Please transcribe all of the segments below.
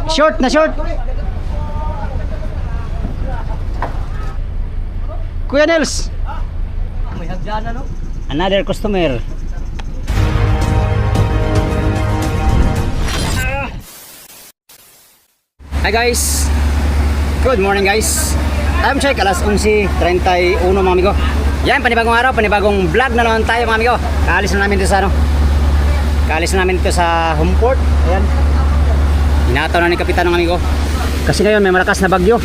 Short na short. Kuya Nels. May hagdanan, no? Another customer. Hi guys. Good morning guys. Time check alas 11:31 mga amigo. Yan, panibagong araw, panibagong vlog na naman tayo mga amigo. Kaalis na namin dito sa Kaalis na namin dito sa Homeport. Ayan. Inataw na ni Kapitan ng amigo. Kasi ngayon may malakas na bagyo.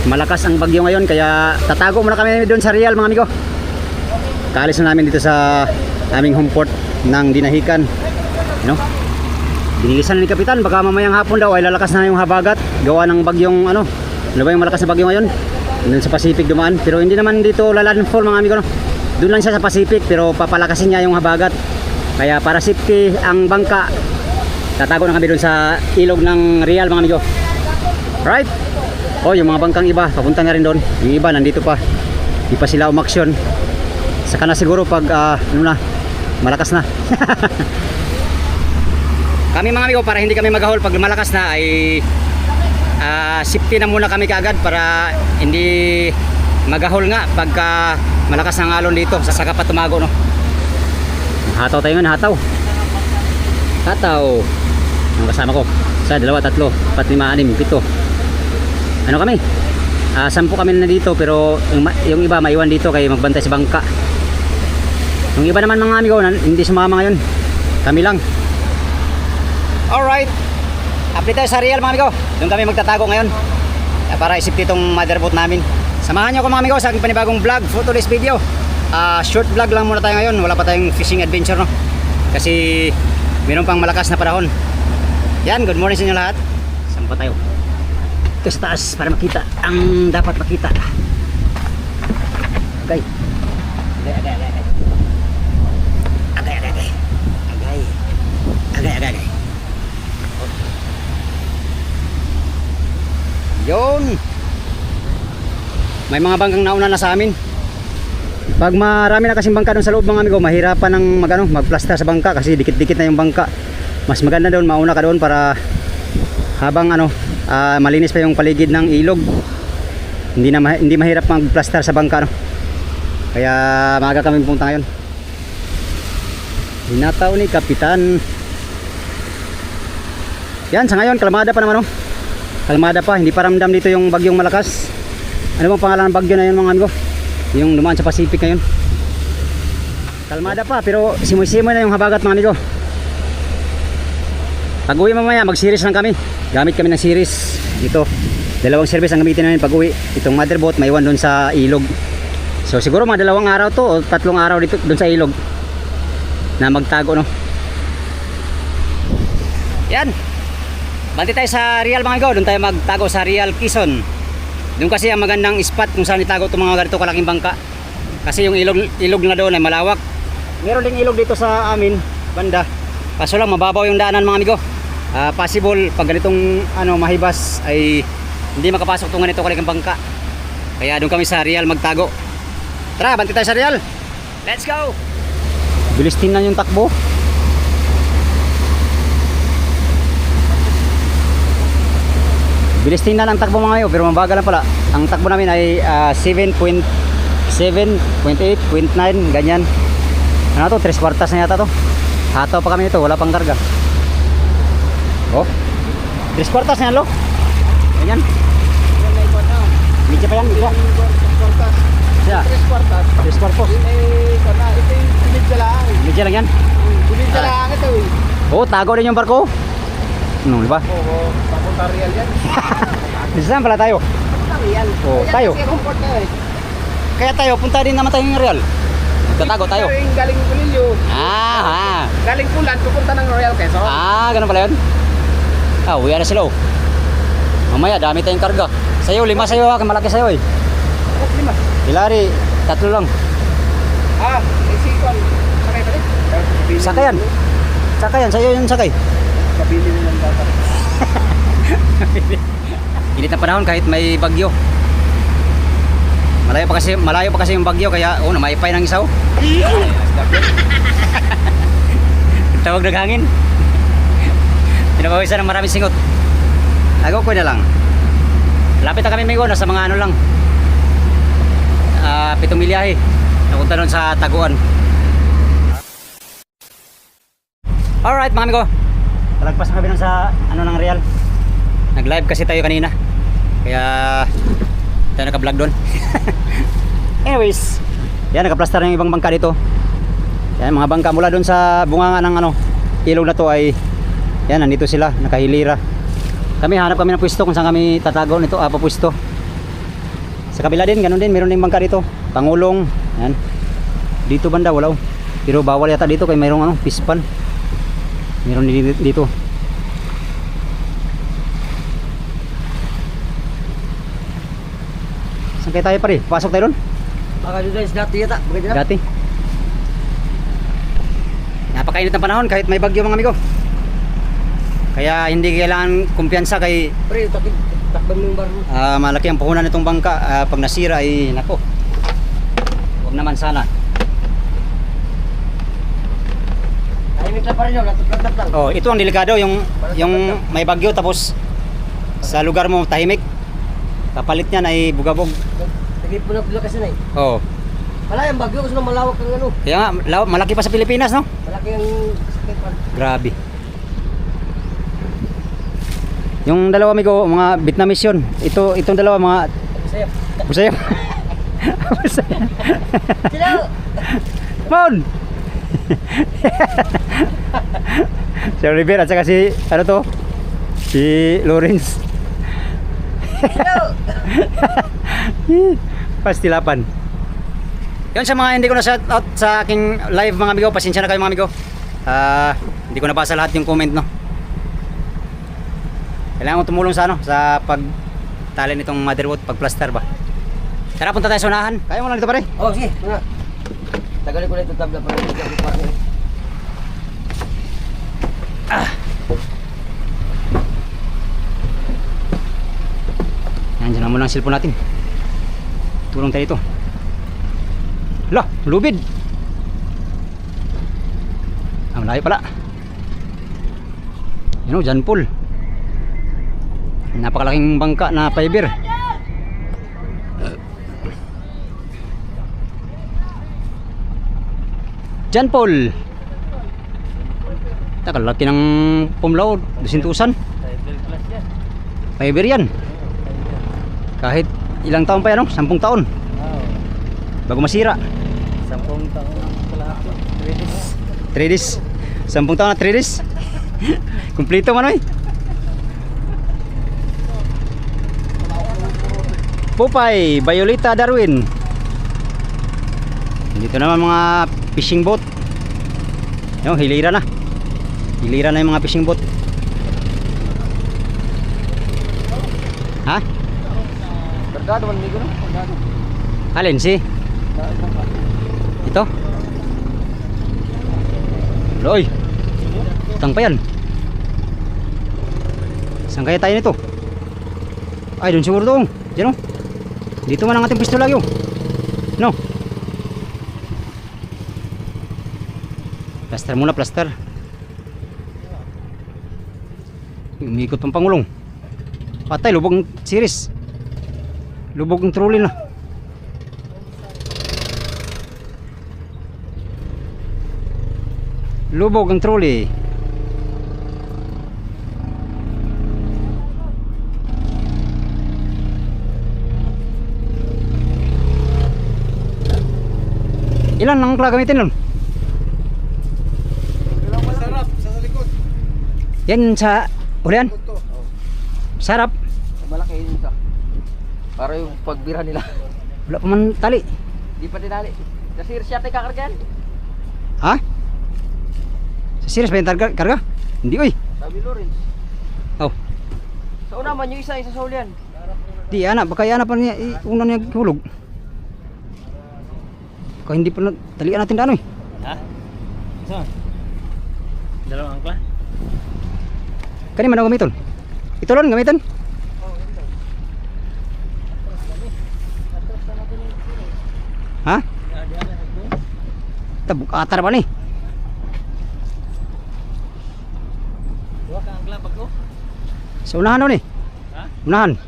Malakas ang bagyo ngayon kaya tatago muna kami doon sa Real mga amigo. Kaalis na namin dito sa aming Homeport ng Dinahican. You know? Binigisan na ni Kapitan, baka mamayang hapon daw ay lalakas na yung habagat. Gawa ng bagyong ano ba yung malakas na bagyo ngayon? Doon sa Pacific dumaan. Pero hindi naman dito lalandfall mga amigo. No? Doon lang siya sa Pacific pero papalakasin niya yung habagat. Kaya para safety ang bangka, tatago na kami doon sa ilog ng Real mga amigo. Right? Oh, yung mga bangkang iba, papunta na rin doon. Yung iba nandito pa. Di pa sila umaksyon. Saka na siguro pag malakas na. Kami mga amigo, para hindi kami magahol pag malakas na ay safety na muna kami kaagad para hindi magahol nga pagka malakas ang alon dito saka pa tumago no. Hataw tayo ngayon, hataw. Ang kasama ko, 1, 2, 3, 4, 5, 6, 7. Ano kami? 10 kami na dito pero yung iba maiwan dito kaya magbantay sa bangka. Yung iba naman mga amigo hindi sumama ngayon. Kami lang. Alright. Update tayo sa Real mga amigo. Doon kami magtatago ngayon para isipti itong motherboat namin. Samahan nyo ko mga amigo sa aking panibagong vlog for today's video. Short vlog lang muna tayo ngayon. Wala pa tayong fishing adventure no. Kasi mayroon pang malakas na panahon. Yan, good morning sa inyo lahat. Saan pa tayo? Ito sa taas para makita ang dapat makita. Okay. Agay. Yun. May mga bangkang nauna na sa amin. Pag marami na kasing bangka doon sa loob mga amigo, mahirapan ng magplaster sa bangka kasi dikit-dikit na yung bangka. Mas maganda doon, mauna ka doon para habang malinis pa yung paligid ng ilog. Hindi mahirap magplaster sa bangka no. Kaya maaga kami pumunta ngayon. Hinataw ni Kapitan. Yan, sa ngayon kalmada pa naman no. Kalmada pa, hindi pa ramdam dito yung bagyong malakas. Ano bang pangalan ng bagyo na yun mga amigo? Yung dumaan sa Pacific ngayon. Kalmada pa pero simoy-simoy na yung habagat mga amigo. Pag uwi mamaya mag-series lang kami. Gamit kami ng series dito. 2 service ang gamitin namin pag uwi. Itong motherboat maiwan doon sa ilog. So siguro mga 2 araw to o 3 araw dito doon sa ilog na magtago no. Yan. Bante tayo sa Real mga amigo. Doon tayo magtago sa Real Quezon. Doon kasi ang magandang spot kung saan itago itong mga ganito kalaking bangka. Kasi yung ilog na doon ay malawak. Meron ding ilog dito sa amin banda. Kaso lang mababaw yung daanan mga amigo. Possible pag ganitong mahibas ay hindi makapasok itong ganito kalaking bangka. Kaya doon kami sa Real magtago. Tara, bante tayo sa Real. Let's go. Bilis tingnan yung takbo. Bilis tingnan ang takbo mga amigo pero mabagal lang pala. Ang takbo namin ay 7.7, 7.8, 0.9 ganyan. Ano to? 3/4 na yata to. Hataw pa kami nito, wala pang karga. Oh. 3/4 na yan lo. Ganyan. Medyo pa yan, iba. Siya. 3/4. Medyo lang yan. Medyo lang ito eh. Oh, tago din yung barko. Ano, di ba? Oo, papunta Real yan. Saan pala tayo? Papunta Real. Oh, tayo. Kasi Homeport na eh. Kaya tayo, punta din naman tayo ng Real. Tatago tayo. Galing Pulilio. Galing Pulan, pupunta ng Royal Quezon. Ganun pala yun. Uwi na sila oh. Mamaya, dami tayong karga. Sa'yo, 5 sa'yo ha, malaki sa'yo eh. 5. Hilary, 3 lang. Sikon. Sakay pa rin. Sakayan, sa'yo yung sakay. Kabili nilang data. Init na panahon kahit may bagyo. Malayo pa kasi yung bagyo kaya namaypay ng isaw. Tawag ng hangin. Pinapawisan ng maraming singot. Ako ko na lang. Lapit na kami amigo, nasa mga ano lang. 7 milyahe. Napunta doon sa Taguan. Alright mga amigo. Talagpas na kami doon sa ano ng Real. Nag-live kasi tayo kanina. Kaya tayo naka-vlog doon. Anyways, yan naka-plaster ng ibang bangka dito. Yan mga bangka mula doon sa bunganga ng ano, ilog na to ay yan nandito sila, nakahilira. Kami hanap kami ng pwesto kung saan kami tatago nito, papwesto. Sa kabila din, ganun din, meron ding bangka dito. Pangulong, yan. Dito banda wala. Pero bawal yata dito kay mayroong ano, pispan. Meron din dito. Saan kayo tayo pare? Pasok tayo doon? Baka doon guys, dati yata. Dati. Napakainit ng panahon kahit may bagyo mga amigo. Kaya hindi kailangan kumpiyansa kay Pre, takban mo yung baro. malaki ang puhunan nitong bangka. Pag nasira ay nako. Huwag naman sana. Tahimik lang pa rin yun, latap lang. Oh, ito ang delikado yung may bagyo tapos sa lugar mo tahimik. Kapalit niyan ay bugabog. Nagip mo na pila kasi na eh. Oh. Wala yung bagyo kasi nang malawak ang ano. Kaya nga malaki pa sa Pilipinas, no? Malaki ang sakit pa. Grabe. Yung dalawa amigo, mga Vietnamese yun. Itong dalawa mga Sa'yo. Busaya. Busaya. Sila! Mon! Si Oliver at saka si ano to? Si Lawrence. Sila! Pastilapan. Yun sa mga hindi ko na shout out sa aking live mga amigo, pasensya na kayo mga amigo. Hindi ko nabasa lahat yung comment, no. Kailangan ko tumulong sa ano, sa pagtali nitong motherboard, pagplaster ba. Tara, punta tayo sa unahan. Kaya mo lang dito pare. Oh, sige. Mga. Tagalin ko na ito tabla para hindi ako partner. Nandiyan na muna ang cellphone natin. Tulong tayo ito. Hala, lubid. Malayo pala. Yan o, John Paul. Napakalaking bangka na fiber. John Paul. Nakalaki ng pumlaw, 200,000. Fiber yan. Kahit ilang taon pa yan, no? 10 taon. Bago masira. 10 taon pala. 3 days. 10 taon na 3 days. Kumpleto man oy. Popeye, Violeta, Darwin. Dito naman mga fishing boat. Yung hilira na. Hilira na yung mga fishing boat. Ha? Kargado man migo no? Kargado. Alin si? Ito? Loy. Tang pa yan. Saan kaya tayo nito? Ay, doon siguro doon. Diyan o. Dito man ang ating pwesto lagi o. No? Plaster muna, plaster. Umikot pang pangulong. Patay, lubog ng series. Lubog ng trolley na. Lubog ang trolley. Ilan ang gagamitin nun? Sarap sa likod. Yan sa ulian? Sarap. Malaki yun ito. Para yung pagbira nila. Wala pa man tali. Di pa dinali. Kasi siya tayo kakargan. Ha? Sa serious ba yung karga? Hindi oy. Sabi Lawrence. Oh. Sa una man yung isa sa Saulian. Di anak, baka yana pa niya una niya hulog. Baka hindi pa na talian natin daan oy. Ha? Saan? Dalawang angkla? Kani man ang gamiton? Ito lang gamiton? Ha? Tabuk atar ba ni? Dua ka angkla pag ko. Sa unahan ni. Unahan.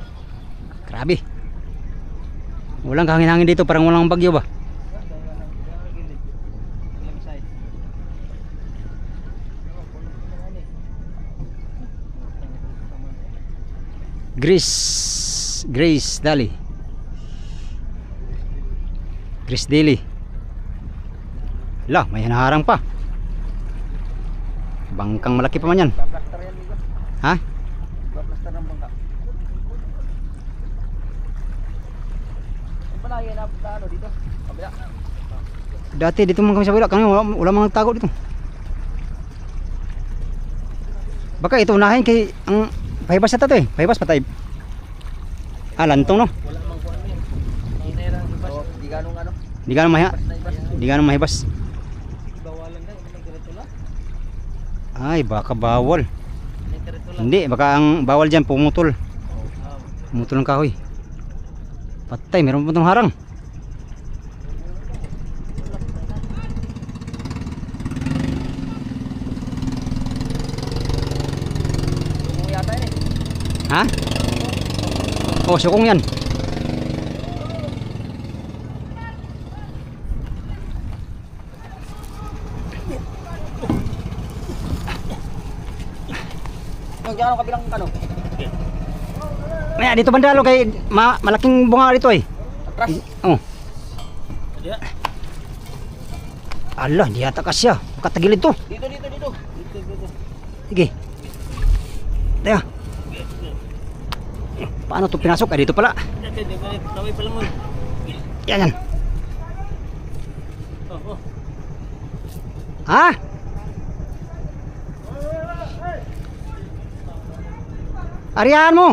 Grabe. Walang kahangin-hangin dito, parang walang bagyo ba? Grace Dali. Grace Dali. Lah, may hinaharang pa. Bangkang malaki pa man yan. Plaster yan dito. Ha? Plaster ng bangka. Ang palagi na ano dito. Kabila. Dati dito man kami sa wala, kami wala mga tago dito. Baka ito unahin kay ang pahibas na to eh. Pahibas patay. Ah, lantong no. Wala mang kuan ni. Hinera ibas. Di ganong ano. Di ganun mahiya. Na ibas. Di ganun mahibas. Bawalan ka ng tiretula. Ay, baka bawal. Ni tiretula. Hindi, baka ang bawal dyan pumutol. Pumutol ng kahoy. Patay, meron pa itong harang. Sukong yata yun eh. Ha? Oh, sukong yan. Yung gano'ng kabilang ano? Maya, dito bandalo kay malaking bunga dito eh. Atras. Oh. Diya. Ala, di ata kasya. Makatagilid to. Dito. Sige. Teka. Paano to pinasok? Ah, dito pala. Taway pa lang mo. Yan yan. Oh. Ha? Arihan mo.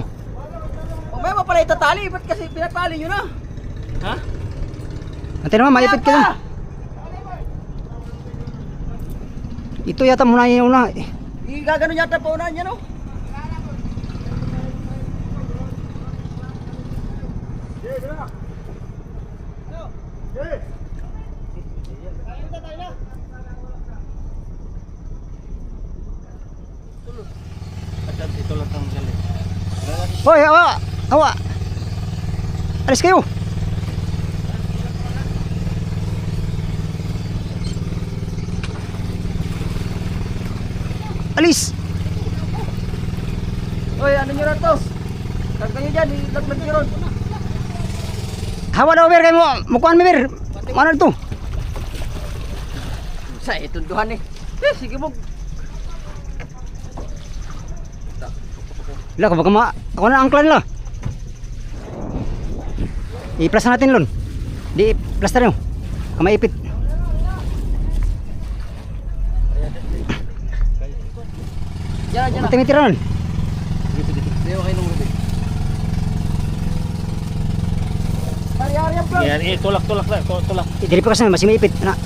O may pala itatali, ba't kasi pinatali nyo na? Ha? Ate naman, maipit ka lang. Ito yata muna yung una. Gaganon yata pa unahan niya no? Hoy, hawa. Alis kayo. Alis. Oy, ano nyo na to? Tagka nyo dyan, ilaglag nyo ron. Hawa daw, Ber. Kayo mo. Mukuhan mo, Ber. Ano ito? Sa itunduhan eh. Sige mo. Wala, baka ako na angklan nila. I-plaster natin lon. Di plaster nyo. Kamaipit. Diyan. Matimi-tira nun. Dewa kayo nung rubi. Hari-hari ang vlog. Yan, tulak na, tulak. Dili pa kasi masih maipit. Na.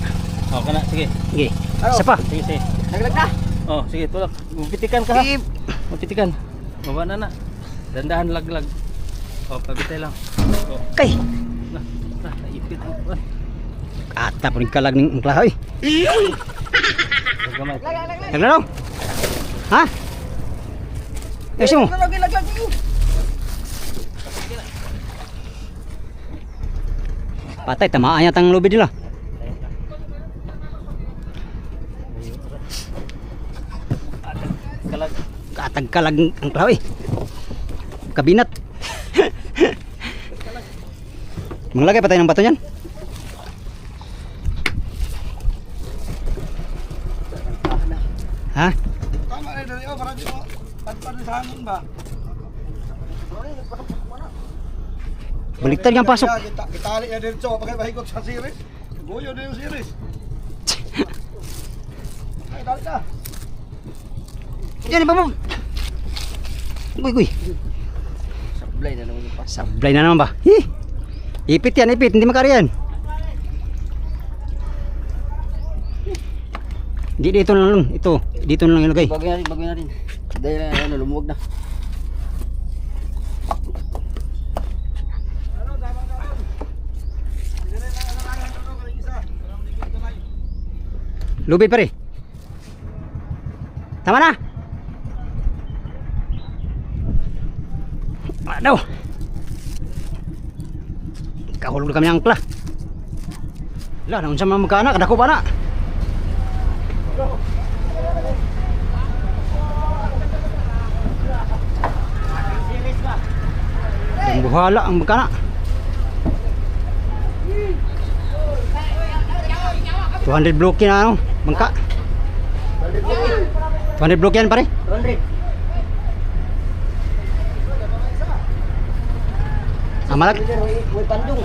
Oh, kana, sige. Sige. Ano? Isa pa. Sige. Naglag na. Oh, sige, tulak. Pitikan ka ha. Pitikan. Baba na. Dandahan laglag. Oh, pabitay lang. Oh, Kay. naipit. Ata po kalag ng klahoy. Gamay. Lag. Naglalaw. Ha? Ayusin mo. Laglag. Patay, tamaan yata ang lubid nila. Kalag. Katagkalag ang klahoy. Kabinat. Manglagay patay ng bato niyan. Ha? Tama na dali oh, para di mo tagpar sa hangin ba? Baliktad yung pasok. Itali na dito pagka mahigop sa series. Goyo na yung series. Ay, dali ka. Yan pa mo. Uy. Sablay na naman yung pas. Sablay na naman ba? Ipit yan, ipit. Hindi makariyan. Dito na lang. Ito. Dito na lang ilagay. Bagay na rin. Dahil ano, lumuwag na. Lubid pare. Tama na. daw. Kahulog na kami ng angkla. Wala, naun sa mga magkaanak, kadako pa na. Ang buhala ang magkaanak. 200 bloke na ano, bangka. 200 bloke yan pare. 200. Ah, malaki. May pandong.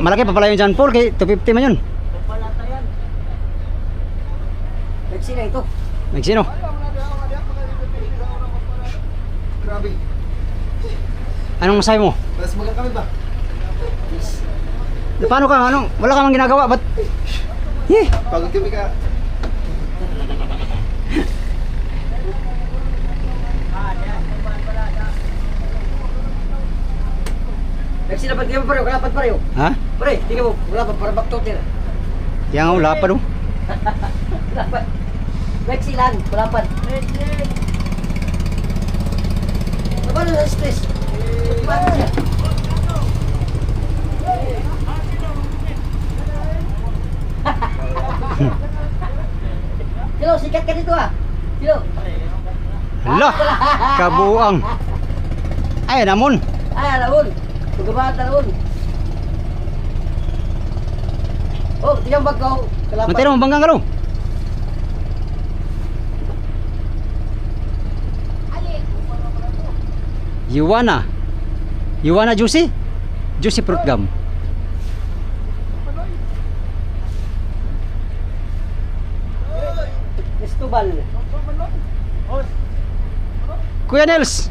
Malaki pa pala yung John Paul kay 250 man yun. Papalatayan. Let's see na ito. Nagsino? Grabe. Anong masabi mo? Mas magang kami ba? Paano ka? Anong, wala ka mang ginagawa, ba't? Pagod kami ka. Let's see na pag di mo pareho. Kalapat pareho. Ha? Pare, tingnan mo. Wala pa para back total. Kaya nga wala pa no. Kalapat. Let's see lang. Kalapat. Paano na stress? Paano siya? Silo, sikat ka dito ah. Silo. Hala, kabuang. Ay, namon. Ay, alaun. Tugabat alaun. Oh, tingnan mo bagkaw. Kalapat. Mantero mo banggang karo. Yuwana juicy? Juicy fruit gum. Cristobal. Kuya Nels.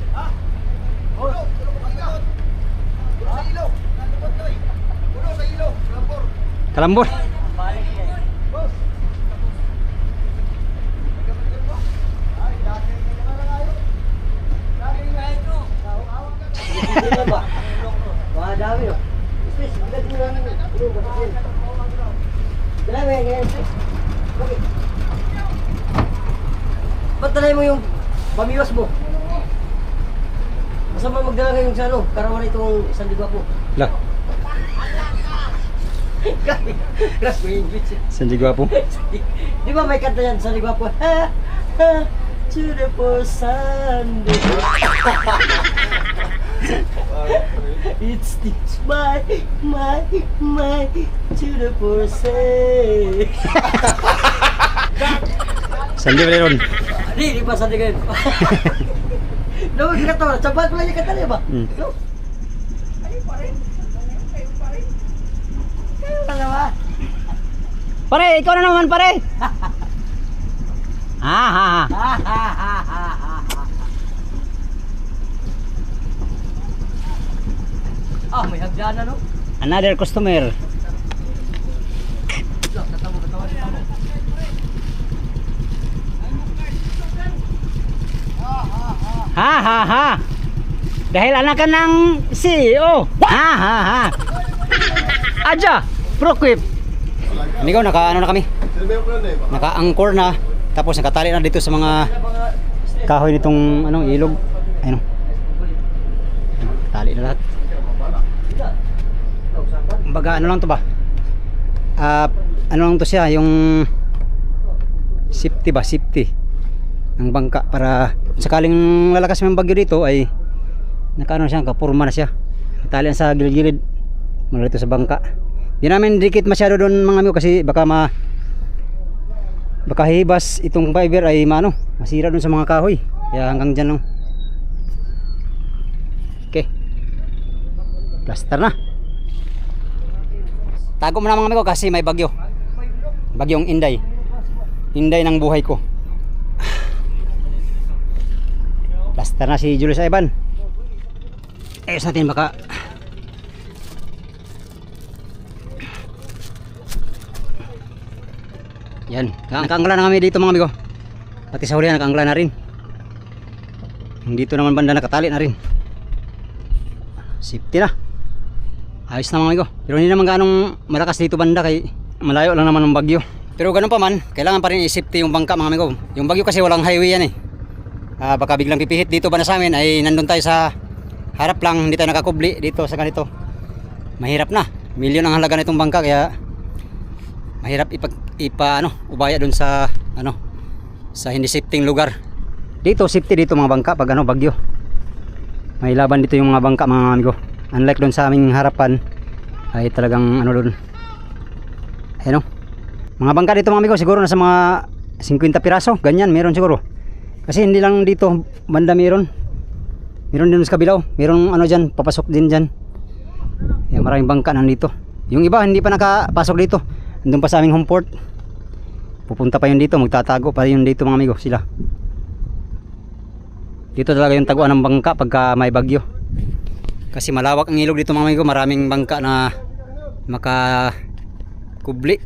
Kalambor. Wah, dami oh. Stress, bigat mo lang. Dami yan, stress. Bakit? Ba't talay mo yung pamiwas mo? Masama magdala ngayong sa ano, karawan itong isang diba po. Lah, Grass mo yung bitch. sandi gwapo. Di ba may kanta yan sa diba po? Ha, ha, to the poor Sunday. It's my to the poor say. Sandi ba ron? Di pa sa digan. No, hindi ka tawa. Sabag ko lang yung kanta niya ba? Hmm. No. Ano ba? Pare, ikaw na naman pare. Ah, ha, ha. Ah, may hagdanan no? Another customer. Ha ha ha. Dahil anak ka ng CEO. Ha ha ha. Aja, Proquip. Amigo, naka ano na kami. Naka-anchor na. Tapos nakatali na dito sa mga kahoy nitong ano, ilog. Ayun. Tali na lahat. Kumbaga ano lang to ba? Ano lang to siya, yung safety ba? Safety ng bangka para sakaling lalakas yung bagyo dito ay nakaano siya, kapurma na siya. Talian sa gilid-gilid mula dito sa bangka. Di namin dikit masyado doon mga amigo kasi baka hihibas itong fiber ay masira doon sa mga kahoy. Kaya hanggang dyan lang. Okay. Plaster na. Tago mo na mga amigo kasi may bagyo. Bagyong Inday. Inday ng buhay ko. Plaster na si Julius Ivan. Ayos natin baka yan, nakangla na kami dito mga amigo. Pati sa huli nakangla na rin. Dito naman banda nakatali na rin. Safety na. Ayos na mga amigo. Pero hindi naman ganong malakas dito banda kay malayo lang naman ng bagyo. Pero ganun pa man, kailangan pa rin i-safety yung bangka mga amigo. Yung bagyo kasi walang highway yan eh. Baka biglang pipihit dito ba na sa amin ay nandun tayo sa harap lang, hindi tayo nakakubli dito sa ganito. Mahirap na. Milyon ang halaga nitong bangka kaya mahirap ubaya dun sa sa hindi safety lugar. Dito safety dito mga bangka pag bagyo. May laban dito yung mga bangka mga amigo. Unlike dun sa aming harapan ay talagang dun. Ayun mga bangka dito mga amigo siguro nasa mga 50 piraso, ganyan meron siguro. Kasi hindi lang dito banda meron din sa kabilaw. Meron dyan, papasok din dyan. Yan, maraming bangka nandito. Yung iba hindi pa nakapasok dito. Andun pa sa aming home port. Pupunta pa yun dito, magtatago pa yun dito mga amigo sila. Dito talaga yung taguan ng bangka pagka may bagyo. Kasi malawak ang ilog dito mga amigo, maraming bangka na makakubli,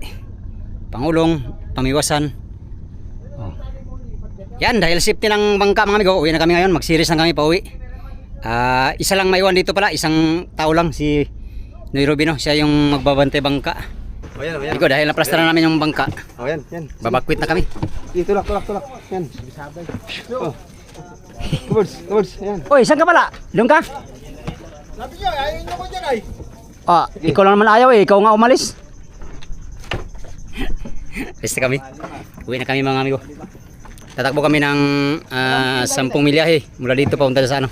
pangulong, pamiwasan. Oh. Yan, dahil safety ng bangka mga amigo, uwi na kami ngayon, mag-series na kami pa uwi. Isa lang maiwan dito pala, isang tao lang, si Noy Rubino, siya yung magbabantay bangka. O yan, o yan. Iko, dahil naplastaran namin yung bangka, O yan, yan. babakwit na kami. Tulak. Yan. Bisabay. Oh. Kuburds, yan. Oy, saan ka pala? Doon ka? Sabi niyo, ayaw niyo ko dyan ay. Ikaw lang naman ayaw ikaw nga umalis. Basta kami. Uwi na kami mga amigo. Tatakbo kami ng 10 milyahe mula dito papunta sa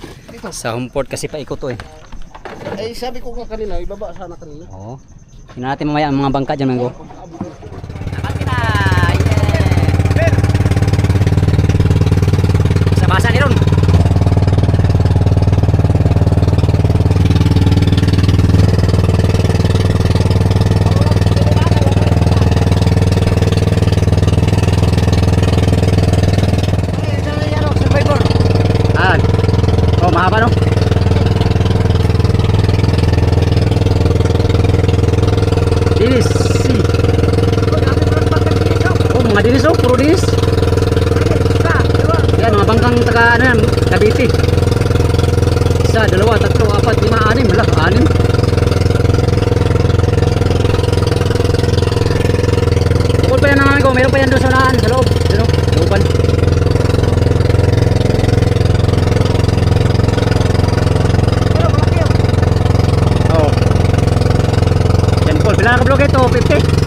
sa home port kasi paikot to eh. Eh, sabi ko nga kanina, ibaba sana kanina. Oo. Tingnan natin mamaya ang mga bangka dyan mga amigo. Sa basa ni Ron. Oh, mahaba no? Dinis. Oh, mga dinis oh, puro dinis. Yan, mga bangkang taga Cavite. 1, 2, 3, 4, 5, 6, 6. Wala, 6. Bukod pa yan naman ko, meron pa yan doon sa unahan, sa loob. Looban. Oh. Yan po, bilang nakablog ito, 50.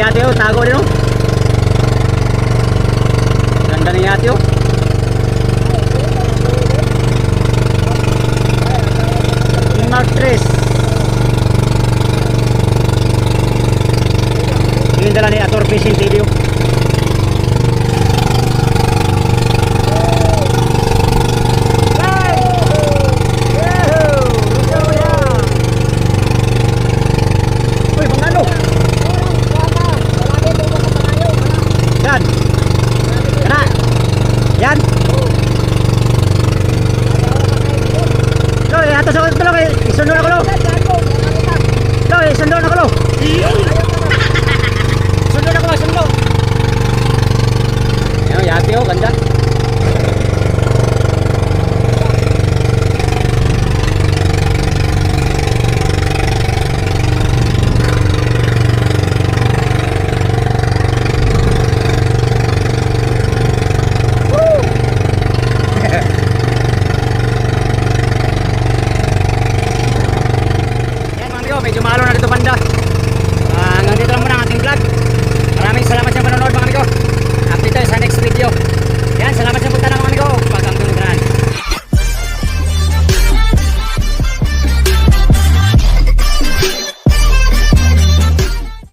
yate oh, tago din oh. Ganda ng yate oh. Mark 3. Yung dala ni Ator Fishing TV oh. Uy, mga ano? Yan. Kana. Yan. Loy, atas ako dito kay isundo ako lo. Loy, isundo ako lo. Sundo ako, sundo. Ayan, yate oh, ganda.